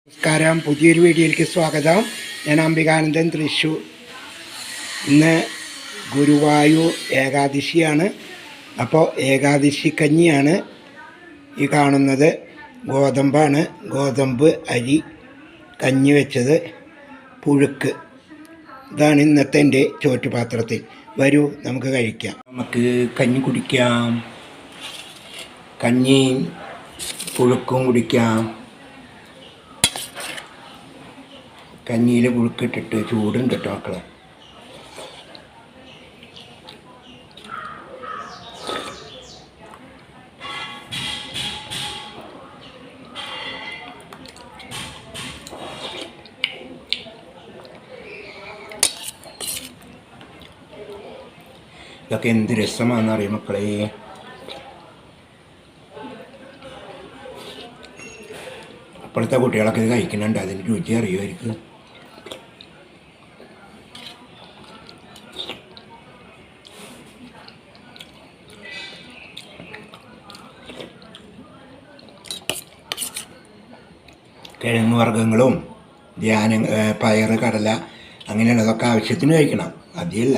നമസ്കാരം, പുതിയൊരു വീഡിയോയിലേക്ക് സ്വാഗതം. ഞാൻ അംബികാനന്ദൻ, തൃശ്ശൂർ. ഇന്ന് ഗുരുവായൂർ ഏകാദശിയാണ്. അപ്പോൾ ഏകാദശി കഞ്ഞിയാണ് ഈ കാണുന്നത്. ഗോതമ്പാണ്, ഗോതമ്പ് അരി കഞ്ഞി വെച്ചത്, പുഴുക്ക്. ഇതാണ് ഇന്നത്തെ എൻ്റെ ചോറ്റുപാത്രത്തിൽ. വരൂ, നമുക്ക് കഴിക്കാം. നമുക്ക് കഞ്ഞി കുടിക്കാം, കഞ്ഞിയും പുഴുക്കും കുടിക്കാം. കഞ്ഞിയിൽ പുഴുക്കിട്ടിട്ട് ചൂടുണ്ട് കേട്ടോ മക്കളെ. ഇതൊക്കെ എന്ത് രസമാണെന്നറിയാം മക്കളെ. അപ്പോഴത്തെ കുട്ടികളൊക്കെ ഇത് കഴിക്കുന്നുണ്ട്, അതിന് രുചി അറിയുമായിരിക്കും. കിഴങ്ങ് വർഗ്ഗങ്ങളും പയർ, കടല അങ്ങനെയുള്ളതൊക്കെ ആവശ്യത്തിന് കഴിക്കണം, അതിയല്ല.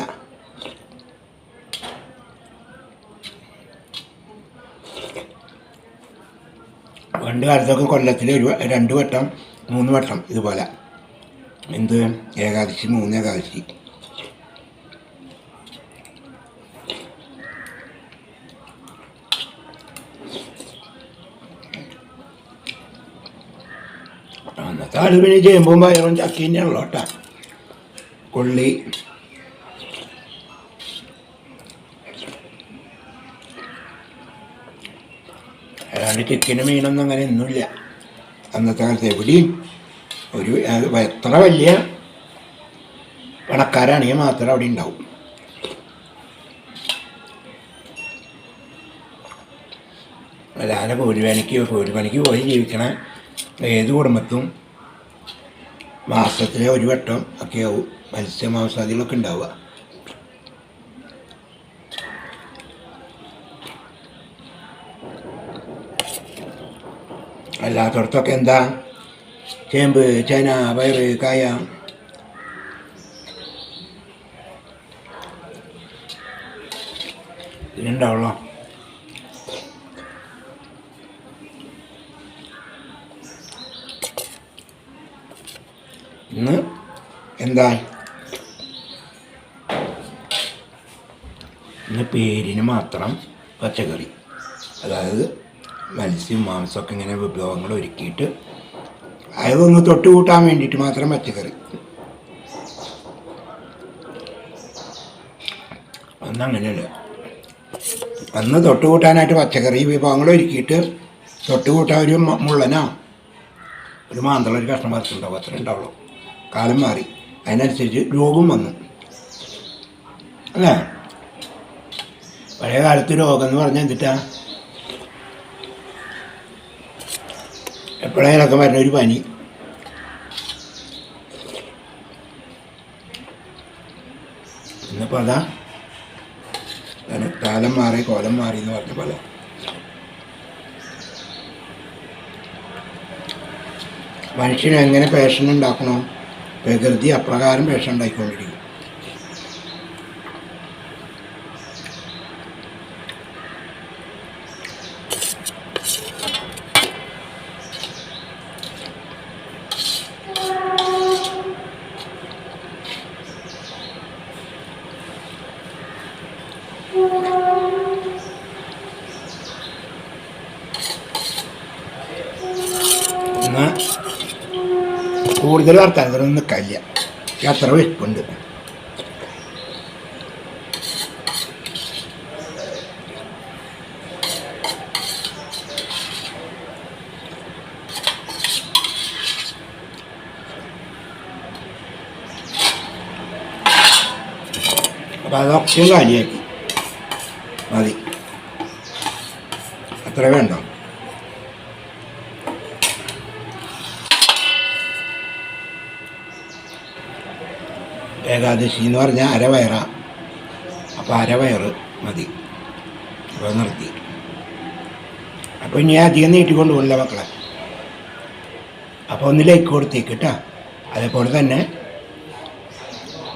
പണ്ട് കാലത്തൊക്കെ കൊല്ലത്തിൽ 2 വട്ടം 3 വട്ടം ഇതുപോലെ ഏകാദശി, 3 ഏകാദശി. അന്നത്തെ ആള് പിന്നെ ചേമ്പും പയറും ചക്കയും തന്നെയാണല്ലോ കേട്ടോ. കൊള്ളി, അല്ലാണ്ട് ചിക്കനും മീനൊന്നും അങ്ങനെ ഒന്നുമില്ല അന്നത്തെ കാലത്ത്. എവിടെയും എത്ര വലിയ പണക്കാരാണെങ്കിൽ മാത്രം അവിടെ ഉണ്ടാവും. അല്ലാതെ കൂലിപ്പണിക്ക് പോയി ജീവിക്കണ ഏത് കുടുംബത്തും മാസത്തിലെ 1 വട്ടം ഒക്കെയാവും മത്സ്യമാംസാദികളൊക്കെ ഉണ്ടാവുക. അല്ലാത്തടത്തൊക്കെ എന്താ, ചേമ്പ്, ചേന, പയർ, കായ. ഇതിനുണ്ടാവുള്ളൂ. ഇന്ന് എന്താ, ഇന്ന് പേരിന് മാത്രം പച്ചക്കറി, അതായത് മത്സ്യം, മാംസമൊക്കെ ഇങ്ങനെ വിഭവങ്ങൾ ഒരുക്കിയിട്ട് അതൊന്ന് തൊട്ട് കൂട്ടാൻ വേണ്ടിയിട്ട് മാത്രം പച്ചക്കറി. അന്നങ്ങനെയല്ല. അന്ന് തൊട്ട് കൂട്ടാനായിട്ട് പച്ചക്കറി വിഭവങ്ങൾ ഒരുക്കിയിട്ട് തൊട്ട് കൂട്ടാൻ ഒരു മുള്ളനോ ഒരു മാന്തള ഒരു കഷ്ണം വറുത്തുണ്ടാവും, അത്ര ഉണ്ടാവുള്ളൂ. കാലം മാറി, അതിനനുസരിച്ച് രോഗം വന്നു അല്ലേ. പഴയ കാലത്ത് രോഗം എന്ന് പറഞ്ഞാൽ എന്തിട്ടാ, എപ്പോഴേലൊക്കെ വരുന്ന ഒരു പനി. ഇന്നിപ്പോൾ അതാ കാലം മാറി കോലം മാറി എന്ന് പറഞ്ഞ പോലെ. മനുഷ്യന് എങ്ങനെ പേഷൻ ഉണ്ടാക്കണോ, പ്രകൃതി അപ്രകാരം പേഷൻ ഉണ്ടാക്കിക്കൊണ്ടിരിക്കും. കൂടുതൽ വർത്താനത്തിനൊന്നും നിൽക്കില്ല, അത്ര വിശപ്പുണ്ട്. അപ്പം അതൊക്കെയും കാര്യമാക്കി മതി, അത്ര വേണ്ടോ. ഏകാദശി എന്ന് പറഞ്ഞാൽ അരവയറാണ്, അപ്പോൾ അരവയറ് മതി. അപ്പോൾ നിർത്തി. അപ്പോൾ ഇനി അധികം നീട്ടിക്കൊണ്ട് പോകില്ല മക്കളെ. അപ്പോൾ ഒന്ന് ലൈക്ക് കൊടുത്തേക്ക് കേട്ടോ. അതേപോലെ തന്നെ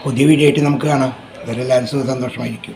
പുതിയ വീഡിയോ ആയിട്ട് നമുക്ക് കാണാം. അതെല്ലാവരും സന്തോഷമായിരിക്കും.